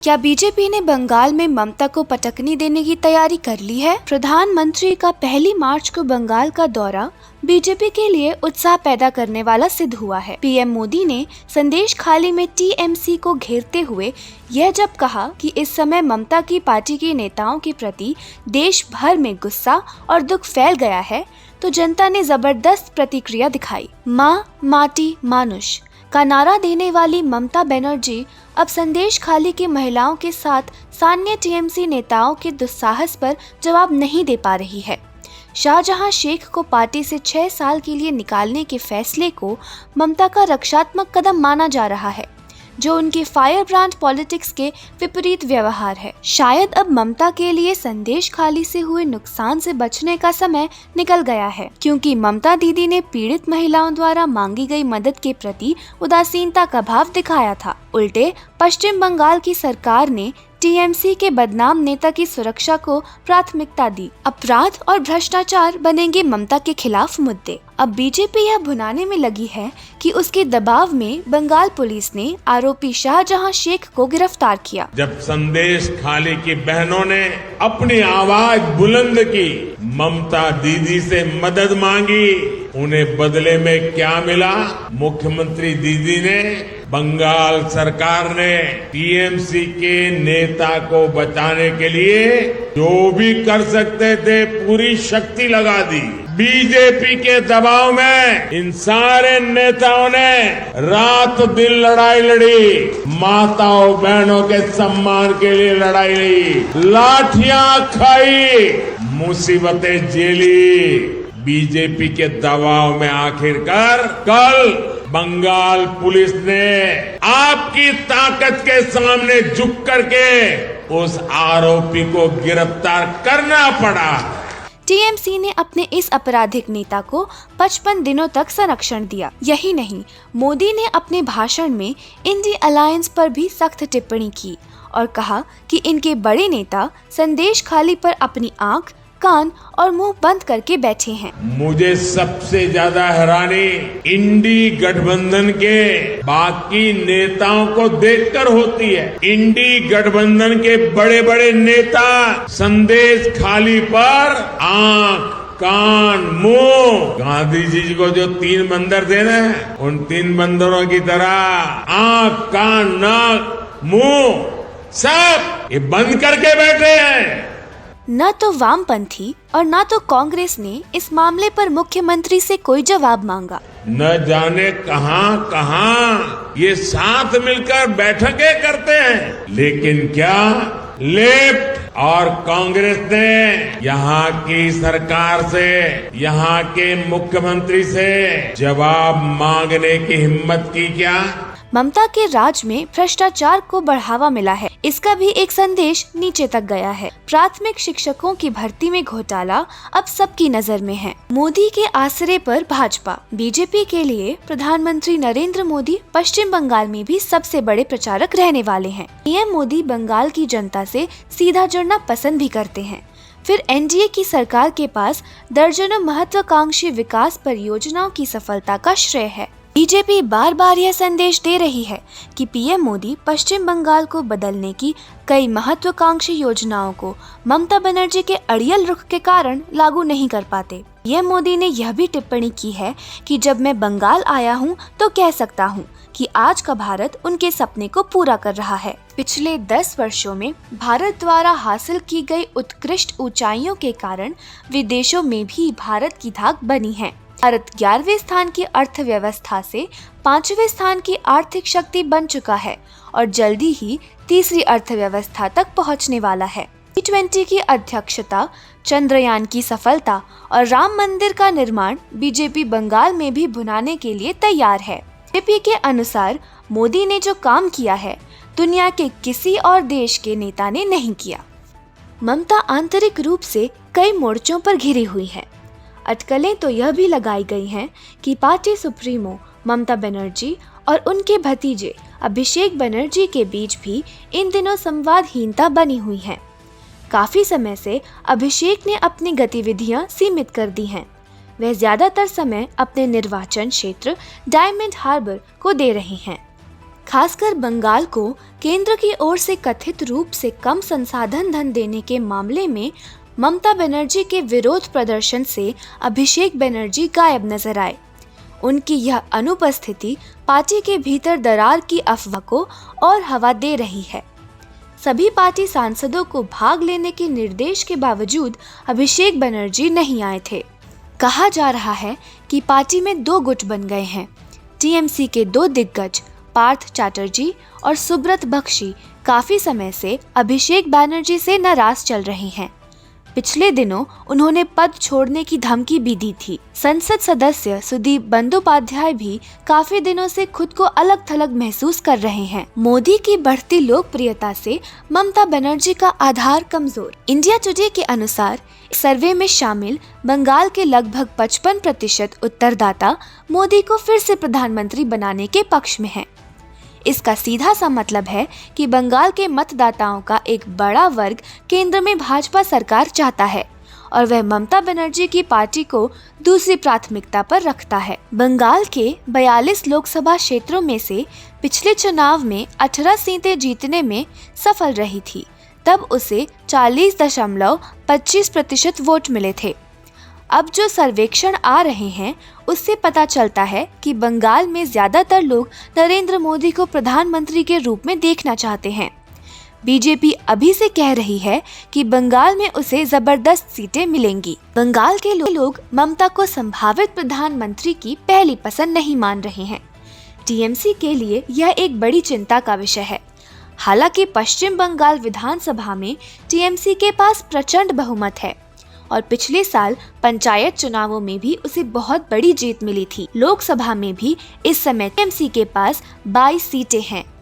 क्या बीजेपी ने बंगाल में ममता को पटकनी देने की तैयारी कर ली है? प्रधानमंत्री का 1 मार्च को बंगाल का दौरा बीजेपी के लिए उत्साह पैदा करने वाला सिद्ध हुआ है। पीएम मोदी ने संदेश खाली में टीएमसी को घेरते हुए यह जब कहा कि इस समय ममता की पार्टी के नेताओं के प्रति देश भर में गुस्सा और दुख फैल गया है, तो जनता ने जबरदस्त प्रतिक्रिया दिखाई। माँ माटी मानुष का नारा देने वाली ममता बनर्जी अब संदेश खाली की महिलाओं के साथ स्थानीय टीएमसी नेताओं के दुस्साहस पर जवाब नहीं दे पा रही है। शाहजहां शेख को पार्टी से 6 साल के लिए निकालने के फैसले को ममता का रक्षात्मक कदम माना जा रहा है, जो उनकी फायर ब्रांड पॉलिटिक्स के विपरीत व्यवहार है। शायद अब ममता के लिए संदेश खाली से हुए नुकसान से बचने का समय निकल गया है, क्योंकि ममता दीदी ने पीड़ित महिलाओं द्वारा मांगी गई मदद के प्रति उदासीनता का भाव दिखाया था। उल्टे पश्चिम बंगाल की सरकार ने टीएमसी के बदनाम नेता की सुरक्षा को प्राथमिकता दी। अपराध और भ्रष्टाचार बनेंगे ममता के खिलाफ मुद्दे। अब बीजेपी यह भुनाने में लगी है कि उसके दबाव में बंगाल पुलिस ने आरोपी शाहजहां शेख को गिरफ्तार किया। जब संदेश खाली की बहनों ने अपनी आवाज बुलंद की, ममता दीदी से मदद मांगी, उन्हें बदले में क्या मिला? मुख्यमंत्री दीदी ने, बंगाल सरकार ने टीएमसी के नेता को बचाने के लिए जो भी कर सकते थे पूरी शक्ति लगा दी। बीजेपी के दबाव में इन सारे नेताओं ने रात दिन लड़ाई लड़ी, माताओं बहनों के सम्मान के लिए लड़ाई लड़ी, लाठियां खाई, मुसीबतें झेली। बीजेपी के दबाव में आखिरकार कल बंगाल पुलिस ने आपकी ताकत के सामने झुक करके उस आरोपी को गिरफ्तार करना पड़ा। टीएमसी ने अपने इस आपराधिक नेता को 55 दिनों तक संरक्षण दिया। यही नहीं, मोदी ने अपने भाषण में इंडी अलायंस पर भी सख्त टिप्पणी की और कहा कि इनके बड़े नेता संदेश खाली पर अपनी आंख, कान और मुंह बंद करके बैठे हैं। मुझे सबसे ज्यादा हैरानी इंडी गठबंधन के बाकी नेताओं को देखकर होती है। इंडी गठबंधन के बड़े बड़े नेता संदेश खाली पर आंख, कान, मुंह, गांधी जी को जो 3 बंदर थे ना, उन 3 बंदरों की तरह आंख, कान, नाक, मुंह सब ये बंद करके बैठे हैं। न तो वामपंथी और न तो कांग्रेस ने इस मामले पर मुख्यमंत्री से कोई जवाब मांगा। न जाने कहां ये साथ मिलकर बैठकें करते हैं, लेकिन क्या लेफ्ट और कांग्रेस ने यहाँ की सरकार से, यहाँ के मुख्यमंत्री से जवाब मांगने की हिम्मत की क्या? ममता के राज में भ्रष्टाचार को बढ़ावा मिला है, इसका भी एक संदेश नीचे तक गया है। प्राथमिक शिक्षकों की भर्ती में घोटाला अब सबकी नजर में है। मोदी के आसरे पर भाजपा। बीजेपी के लिए प्रधानमंत्री नरेंद्र मोदी पश्चिम बंगाल में भी सबसे बड़े प्रचारक रहने वाले हैं। पीएम मोदी बंगाल की जनता से सीधा जुड़ना पसंद भी करते हैं। फिर एनडीए की सरकार के पास दर्जनों महत्वाकांक्षी विकास परियोजनाओं की सफलता का श्रेय है। बीजेपी बार बार यह संदेश दे रही है कि पीएम मोदी पश्चिम बंगाल को बदलने की कई महत्वाकांक्षी योजनाओं को ममता बनर्जी के अड़ियल रुख के कारण लागू नहीं कर पाते। पीएम मोदी ने यह भी टिप्पणी की है कि जब मैं बंगाल आया हूं तो कह सकता हूं कि आज का भारत उनके सपने को पूरा कर रहा है। पिछले 10 वर्षों में भारत द्वारा हासिल की गई उत्कृष्ट ऊंचाइयों के कारण विदेशों में भी भारत की धाक बनी है। भारत 11वें स्थान की अर्थव्यवस्था से 5वें स्थान की आर्थिक शक्ति बन चुका है और जल्दी ही तीसरी अर्थव्यवस्था तक पहुंचने वाला है। G20 की अध्यक्षता, चंद्रयान की सफलता और राम मंदिर का निर्माण बीजेपी बंगाल में भी भुनाने के लिए तैयार है। बीजेपी के अनुसार मोदी ने जो काम किया है, दुनिया के किसी और देश के नेता ने नहीं किया। ममता आंतरिक रूप से कई मोर्चों पर घिरी हुई है। अटकलें तो यह भी लगाई गई हैं कि पार्टी सुप्रीमो ममता बनर्जी और उनके भतीजे अभिषेक बनर्जी के बीच भी इन दिनों संवादहीनता बनी हुई है। काफी समय से अभिषेक ने अपनी गतिविधियां सीमित कर दी हैं। वह ज्यादातर समय अपने निर्वाचन क्षेत्र डायमंड हार्बर को दे रहे हैं। खासकर बंगाल को केंद्र की ओर से कथित रूप से कम संसाधन धन देने के मामले में ममता बनर्जी के विरोध प्रदर्शन से अभिषेक बनर्जी गायब नजर आए। उनकी यह अनुपस्थिति पार्टी के भीतर दरार की अफवाह को और हवा दे रही है। सभी पार्टी सांसदों को भाग लेने के निर्देश के बावजूद अभिषेक बनर्जी नहीं आए थे। कहा जा रहा है कि पार्टी में दो गुट बन गए हैं। टीएमसी के दो दिग्गज पार्थ चैटर्जी और सुब्रत बख्शी काफी समय से अभिषेक बनर्जी से नाराज चल रहे हैं। पिछले दिनों उन्होंने पद छोड़ने की धमकी भी दी थी। संसद सदस्य सुदीप बंदोपाध्याय भी काफी दिनों से खुद को अलग थलग महसूस कर रहे हैं। मोदी की बढ़ती लोकप्रियता से ममता बनर्जी का आधार कमजोर। इंडिया टुडे के अनुसार सर्वे में शामिल बंगाल के लगभग 55% उत्तरदाता मोदी को फिर से प्रधानमंत्री बनाने के पक्ष में हैं। इसका सीधा सा मतलब है कि बंगाल के मतदाताओं का एक बड़ा वर्ग केंद्र में भाजपा सरकार चाहता है और वह ममता बनर्जी की पार्टी को दूसरी प्राथमिकता पर रखता है। बंगाल के 42 लोकसभा क्षेत्रों में से पिछले चुनाव में 18 सीटें जीतने में सफल रही थी। तब उसे 40.25% वोट मिले थे। अब जो सर्वेक्षण आ रहे हैं उससे पता चलता है कि बंगाल में ज्यादातर लोग नरेंद्र मोदी को प्रधानमंत्री के रूप में देखना चाहते हैं। बीजेपी अभी से कह रही है कि बंगाल में उसे जबरदस्त सीटें मिलेंगी। बंगाल के लोग ममता को संभावित प्रधानमंत्री की पहली पसंद नहीं मान रहे हैं। टीएमसी के लिए यह एक बड़ी चिंता का विषय है। हालांकि पश्चिम बंगाल विधानसभा में टीएमसी के पास प्रचंड बहुमत है और पिछले साल पंचायत चुनावों में भी उसे बहुत बड़ी जीत मिली थी। लोकसभा में भी इस समय टीएमसी के पास 22 सीटें हैं।